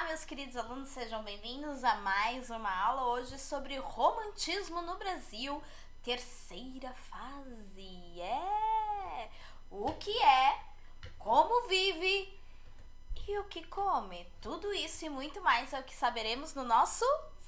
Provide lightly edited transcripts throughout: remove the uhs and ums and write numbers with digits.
meus queridos alunos, sejam bem-vindos a mais uma aula hoje sobre romantismo no Brasil, terceira fase. O que é, como vive e o que come. Tudo isso e muito mais é o que saberemos no nosso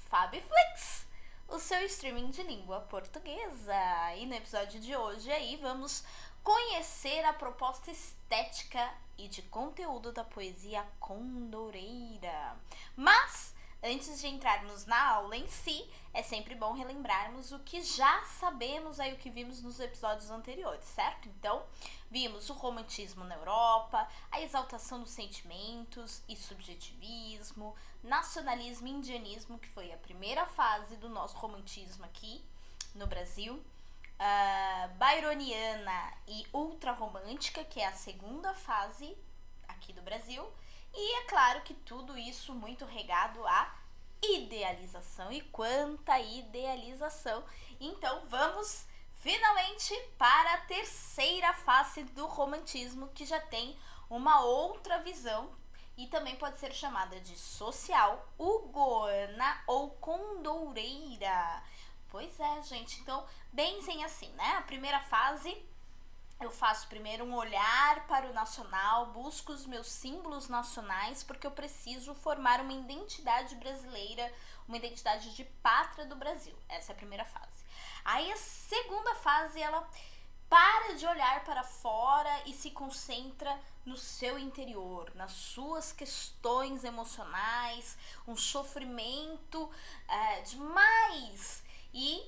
FabFlix, o seu streaming de língua portuguesa. E no episódio de hoje aí vamos conhecer a proposta estética e de conteúdo da poesia condoreira. Mas, antes de entrarmos na aula em si, é sempre bom relembrarmos o que já sabemos aí, o que vimos nos episódios anteriores, certo? Então, vimos o romantismo na Europa, a exaltação dos sentimentos e subjetivismo, nacionalismo e indianismo, que foi a primeira fase do nosso romantismo aqui no Brasil, byroniana e ultrarromântica, que é a segunda fase aqui do Brasil, e é claro que tudo isso muito regado à idealização. E quanta idealização! Então vamos finalmente para a terceira fase do romantismo, que já tem uma outra visão e também pode ser chamada de social, hugoana ou condoreira. Pois é, gente, então benzem assim, né? A primeira fase, eu faço primeiro um olhar para o nacional, busco os meus símbolos nacionais, porque eu preciso formar uma identidade brasileira, uma identidade de pátria do Brasil. Essa é a primeira fase. Aí a segunda fase, ela para de olhar para fora e se concentra no seu interior, nas suas questões emocionais, um sofrimento demais, e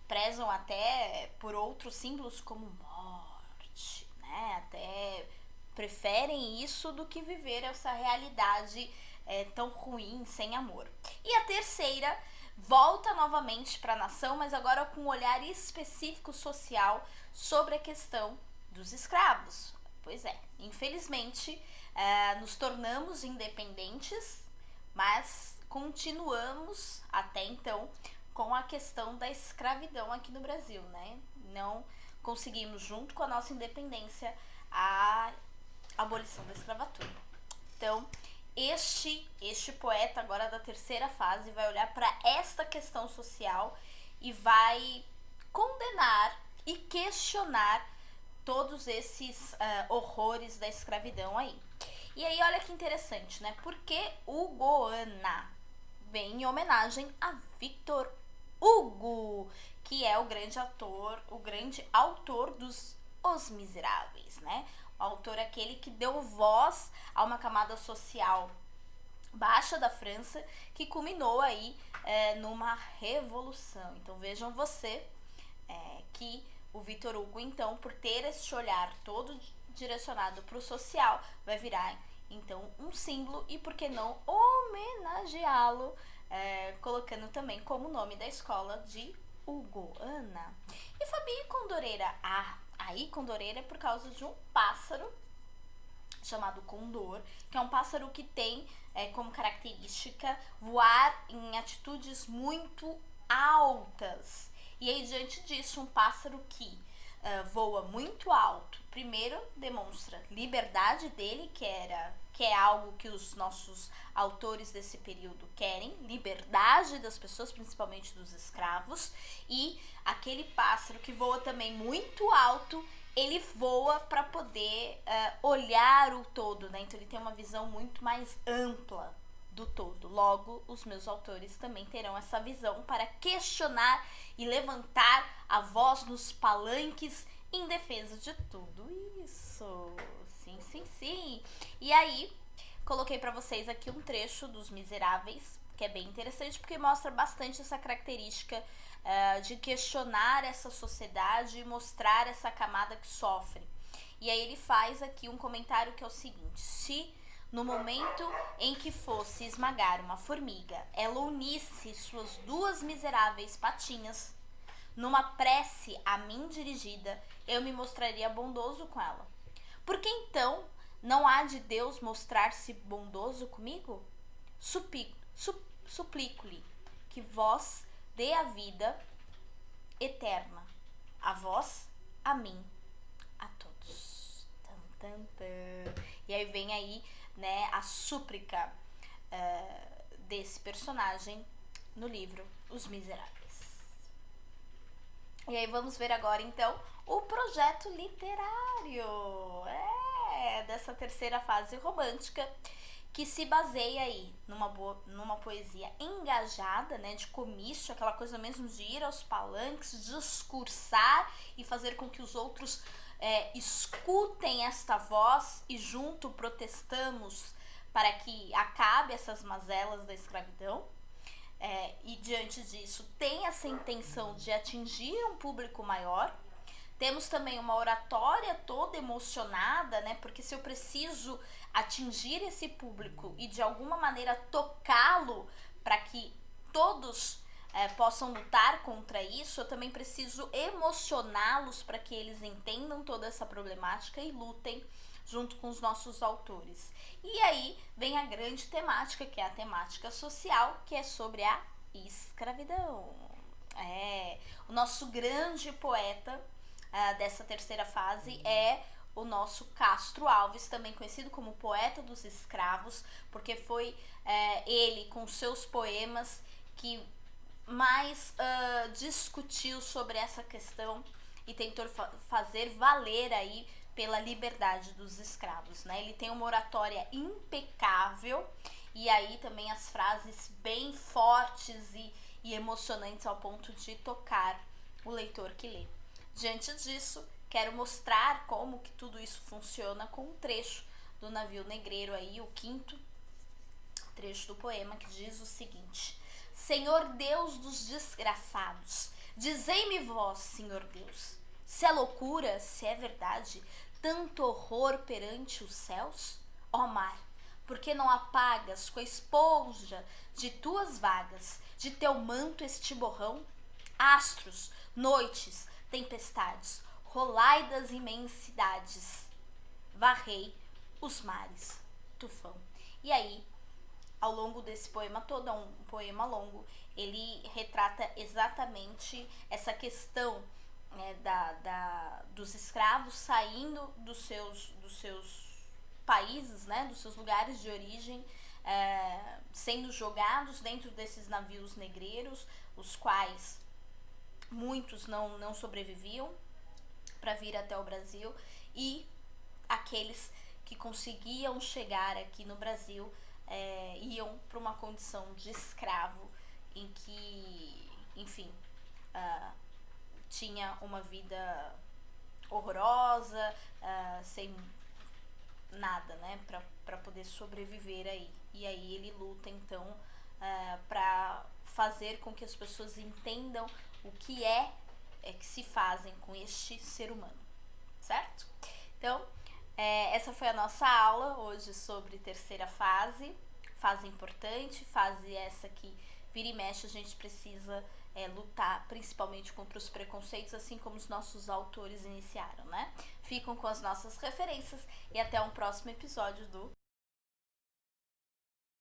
prezam até por outros símbolos como morte, né? Até preferem isso do que viver essa realidade tão ruim, sem amor. E a terceira volta novamente para a nação, mas agora com um olhar específico social sobre a questão dos escravos. Pois é, infelizmente nos tornamos independentes, mas continuamos até então com a questão da escravidão aqui no Brasil, né? Não conseguimos, junto com a nossa independência, a abolição da escravatura. Então, este poeta agora da terceira fase vai olhar para esta questão social e vai condenar e questionar todos esses horrores da escravidão aí. E aí, olha que interessante, né? Porque hugoana vem em homenagem a Victor Hugo, que é o grande autor dos Os Miseráveis, né? O autor aquele que deu voz a uma camada social baixa da França, que culminou aí numa revolução. Então vejam que o Victor Hugo, então, por ter esse olhar todo direcionado para o social, vai virar então um símbolo, e por que não homenageá-lo, colocando também como nome da escola de Hugoana. E Fabi Condoreira, aí Condoreira é por causa de um pássaro chamado condor, que é um pássaro que tem como característica voar em atitudes muito altas. E aí, diante disso, um pássaro que voa muito alto, primeiro demonstra liberdade dele, que é algo que os nossos autores desse período querem, liberdade das pessoas, principalmente dos escravos. E aquele pássaro que voa também muito alto, ele voa para poder olhar o todo, né? Então ele tem uma visão muito mais ampla do todo. Logo, os meus autores também terão essa visão para questionar e levantar a voz nos palanques em defesa de tudo isso. Sim, sim, sim. E aí, coloquei para vocês aqui um trecho dos Miseráveis, que é bem interessante porque mostra bastante essa característica de questionar essa sociedade e mostrar essa camada que sofre. E aí ele faz aqui um comentário que é o seguinte: se no momento em que fosse esmagar uma formiga, ela unisse suas duas miseráveis patinhas, numa prece a mim dirigida, eu me mostraria bondoso com ela. Porque então não há de Deus mostrar-se bondoso comigo? Suplico-lhe que vós dê a vida eterna, a vós, a mim, a todos. Tan, tan, tan. E aí vem aí, né, a súplica desse personagem no livro Os Miseráveis. E aí vamos ver agora então o projeto literário dessa terceira fase romântica, que se baseia aí numa poesia engajada, né, de comício, aquela coisa mesmo de ir aos palanques, discursar e fazer com que os outros escutem esta voz e junto protestamos para que acabe essas mazelas da escravidão. E diante disso tem essa intenção de atingir um público maior. Temos também uma oratória toda emocionada, né? Porque se eu preciso atingir esse público e de alguma maneira tocá-lo para que todos possam lutar contra isso, eu também preciso emocioná-los para que eles entendam toda essa problemática e lutem junto com os nossos autores. E aí vem a grande temática, que é a temática social, que é sobre a escravidão. O nosso grande poeta dessa terceira fase é o nosso Castro Alves, também conhecido como poeta dos escravos, porque foi ele, com seus poemas, que mais discutiu sobre essa questão e tentou fazer valer aí pela liberdade dos escravos, né? Ele tem uma oratória impecável e aí também as frases bem fortes e emocionantes ao ponto de tocar o leitor que lê. Diante disso, quero mostrar como que tudo isso funciona com um trecho do Navio Negreiro aí, o 5º trecho do poema, que diz o seguinte: Senhor Deus dos desgraçados, dizei-me vós, Senhor Deus, se é loucura, se é verdade, tanto horror perante os céus? Ó mar, por que não apagas com a esponja de tuas vagas, de teu manto este borrão? Astros, noites, tempestades, rolai das imensidades, varrei os mares, tufão. E aí, ao longo desse poema todo, é um poema longo, ele retrata exatamente essa questão, né, dos escravos saindo dos seus países, né, dos seus lugares de origem, sendo jogados dentro desses navios negreiros, os quais muitos não sobreviviam para vir até o Brasil, e aqueles que conseguiam chegar aqui no Brasil iam para uma condição de escravo em que, enfim, tinha uma vida horrorosa, sem nada, né, para poder sobreviver aí. E aí ele luta então para fazer com que as pessoas entendam o que que se fazem com este ser humano, certo? Então, essa foi a nossa aula hoje sobre terceira fase importante, fase essa que vira e mexe a gente precisa lutar principalmente contra os preconceitos, assim como os nossos autores iniciaram, né? Ficam com as nossas referências e até um próximo episódio do